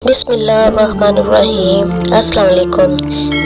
بسم اللہ الرحمن الرحیم۔ السلام علیکم۔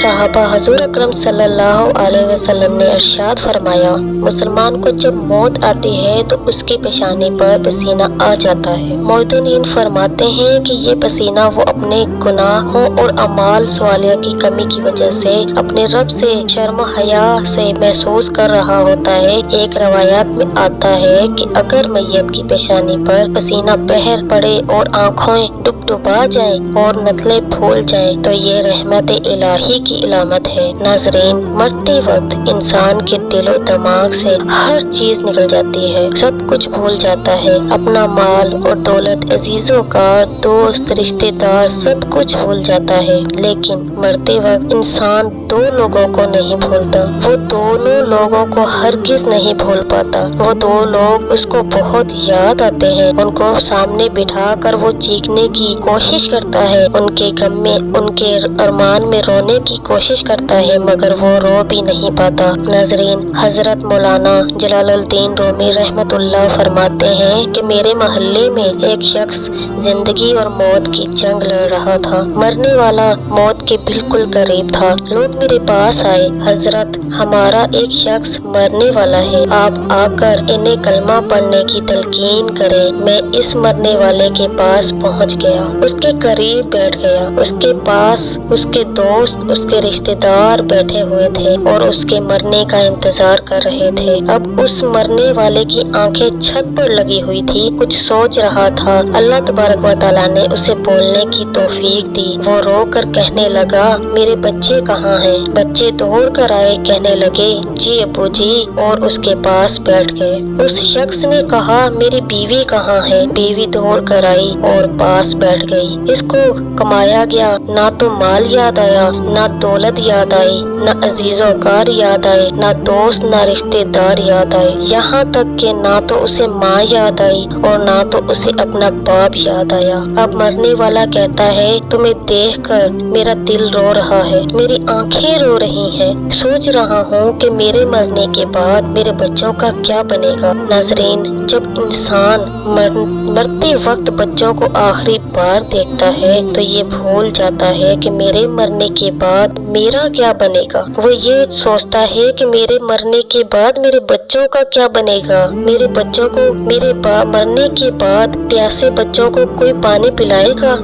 صحابہ حضور اکرم صلی اللہ علیہ وسلم نے ارشاد فرمایا، مسلمان کو جب موت آتی ہے تو اس کی پیشانی پر پسینہ آ جاتا ہے۔ محدثین فرماتے ہیں کہ یہ پسینہ وہ اپنے گناہوں اور اعمال صالحہ کی کمی کی وجہ سے اپنے رب سے شرم و حیا سے محسوس کر رہا ہوتا ہے۔ ایک روایات میں آتا ہے کہ اگر میت کی پیشانی پر پسینہ بہر پڑے اور آنکھیں ڈبڈبا جائیں اور نتلیں پھول جائیں تو یہ رحمت الہی کی علامت ہے۔ ناظرین، مرتے وقت انسان کے دل و دماغ سے ہر چیز نکل جاتی ہے، سب کچھ بھول جاتا ہے، اپنا مال اور دولت، عزیز و کار، دوست، رشتے دار، سب کچھ بھول جاتا ہے۔ لیکن مرتے وقت انسان دو لوگوں کو نہیں بھولتا، وہ دونوں لوگوں کو ہرگز نہیں بھول پاتا۔ وہ دو لوگ اس کو بہت یاد آتے ہیں، ان کو سامنے بٹھا کر وہ چیخنے کی کوشش کرتا ہے، ان کے غم میں، ان کے ارمان میں رونے کی کوشش کرتا ہے، مگر وہ رو بھی نہیں پاتا۔ ناظرین، حضرت مولانا جلال الدین رومی رحمۃ اللہ فرماتے ہیں کہ میرے محلے میں ایک شخص زندگی اور موت کی جنگ لڑ رہا تھا، مرنے والا موت کے بالکل قریب تھا۔ لوگ میرے پاس آئے، حضرت ہمارا ایک شخص مرنے والا ہے، آپ آ کر انہیں کلمہ پڑھنے کی تلقین کریں۔ میں اس مرنے والے کے پاس پہنچ گیا، اس کے قریب بیٹھ گیا، اس کے پاس اس کے دوست، اس کے رشتہ دار بیٹھے ہوئے تھے اور اس کے مرنے کا انتظار کر رہے تھے۔ اب اس مرنے والے کی آنکھیں چھت پر لگی ہوئی تھی، کچھ سوچ رہا تھا۔ اللہ تبارک و تعالیٰ نے اسے بولنے کی توفیق دی۔ وہ رو کر کہنے لگا، میرے بچے کہاں ہیں؟ بچے دوڑ کر آئے، کہنے لگے، جی ابو جی، اور اس کے پاس بیٹھ گئے۔ اس شخص نے کہا، میری بیوی کہاں ہے؟ بیوی دوڑ کر آئی اور پاس بیٹھ گئی۔ اس کو کمایا گیا نہ تو مال یاد آیا، نہ دولت یاد آئی، نہ عزیز و کار یاد آئے، نہ دوست، نہ رشتے دار یاد آئے، یہاں تک کہ نہ تو اسے ماں یاد آئی اور نہ تو اسے اپنا باپ یاد آیا۔ اب مرنے والا کہتا ہے، تمہیں دیکھ کر میرا دل رو رہا ہے، میری آنکھیں رو رہی ہیں، سوچ رہا ہوں کہ میرے مرنے کے بعد میرے بچوں کا کیا بنے گا۔ ناظرین، جب انسان مرتے وقت بچوں کو آخری بار دیکھتا ہے تو یہ بھول جاتا ہے کہ میرے مرنے کے بعد میرا کیا بنے گا۔ وہ یہ سوچتا ہے کہ میرے مرنے کے بعد میرے بچوں کا کیا بنے گا، میرے بچوں کو میرے مرنے کے بعد پیاسے بچوں کو کوئی پانی پلائے گا؟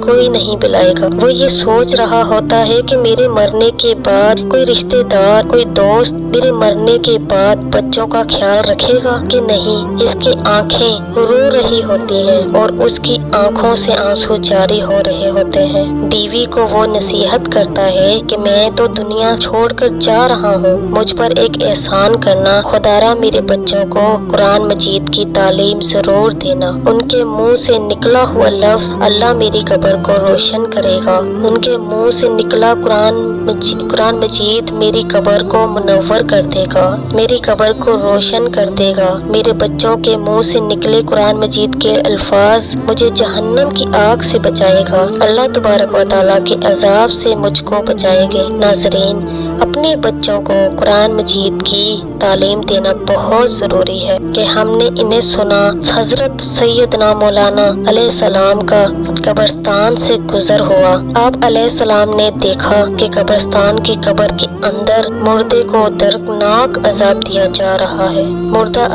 کوئی نہیں پلائے گا۔ وہ یہ سوچ رہا ہوتا ہے کہ میرے مرنے کے بعد کوئی رشتے دار، کوئی دوست میرے مرنے کے بعد بچوں کا خیال رکھے گا کہ نہیں۔ اس کی آنکھیں رو رہی ہوتی ہیں اور اس کی آنکھوں سے آنسو جاری ہو رہے ہوتے ہیں۔ بیوی کو وہ نصیحت کرتا ہے کہ میں تو دنیا چھوڑ کر جا رہا ہوں، مجھ پر ایک احسان کرنا، خدارا میرے بچوں کو قرآن مجید کی تعلیم ضرور دینا۔ ان کے منہ سے نکلا ہوا لفظ اللہ میری قبر کو روشن کرے گا، ان کے منہ سے نکلا قرآن مجید میری قبر کو منور کر دے گا، میری قبر کو روشن کر دے گا۔ میرے بچوں کے منہ سے نکلے قرآن مجید کے الفاظ مجھے جہنم کی آگ سے بچائے گا، اللہ تبارک و تعالیٰ کے عذاب سے مجھ کو بچائے گے۔ ناظرین، اپنے بچوں کو قرآن مجید کی تعلیم دینا بہت ضروری ہے کہ ہم نے انہیں سنا۔ حضرت سیدنا مولانا علیہ السلام کا قبرستان سے گزر ہوا۔ آپ علیہ السلام نے دیکھا کہ قبرستان کی قبر کے اندر مردے کو دردناک عذاب دیا جا رہا ہے، مردہ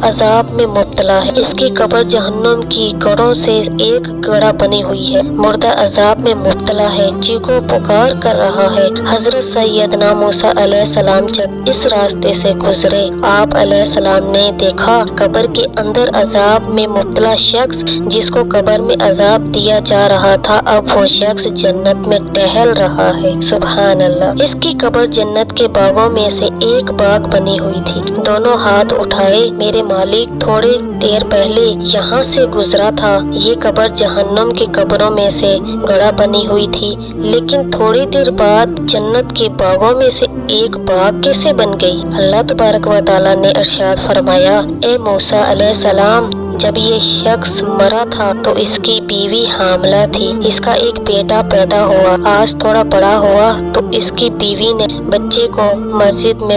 عذاب میں مبتلا ہے، اس کی قبر جہنم کی گڑھوں سے ایک گڑھا بنی ہوئی ہے، مردہ عذاب میں مبتلا ہے، چیخو پکار کر رہا ہے۔ حضرت سیدنا موسیٰ علیہ السلام جب اس راستے سے گزرے، آپ علیہ السلام نے دیکھا قبر کے اندر عذاب میں مبتلا شخص جس کو قبر میں عذاب دیا جا رہا تھا، اب وہ شخص جنت میں ٹہل رہا ہے۔ سبحان اللہ، اس کی قبر جنت کے باغوں میں سے ایک باغ بنی ہوئی تھی۔ دونوں ہاتھ اٹھائے، میرے مالک تھوڑے دیر پہلے یہاں سے گزرا تھا، یہ قبر جہنم کی قبروں میں سے گڑھا بنی ہوئی تھی، لیکن تھوڑی دیر بعد جنت کے باغوں میں سے ایک باغ کیسے بن گئی؟ اللہ تبارک و تعالیٰ نے ارشاد فرمایا، اے موسیٰ علیہ السلام، جب یہ شخص مرا تھا تو اس کی بیوی حاملہ تھی، اس کا ایک بیٹا پیدا ہوا، آج تھوڑا بڑا ہوا تو اس کی بیوی نے بچے کو مسجد میں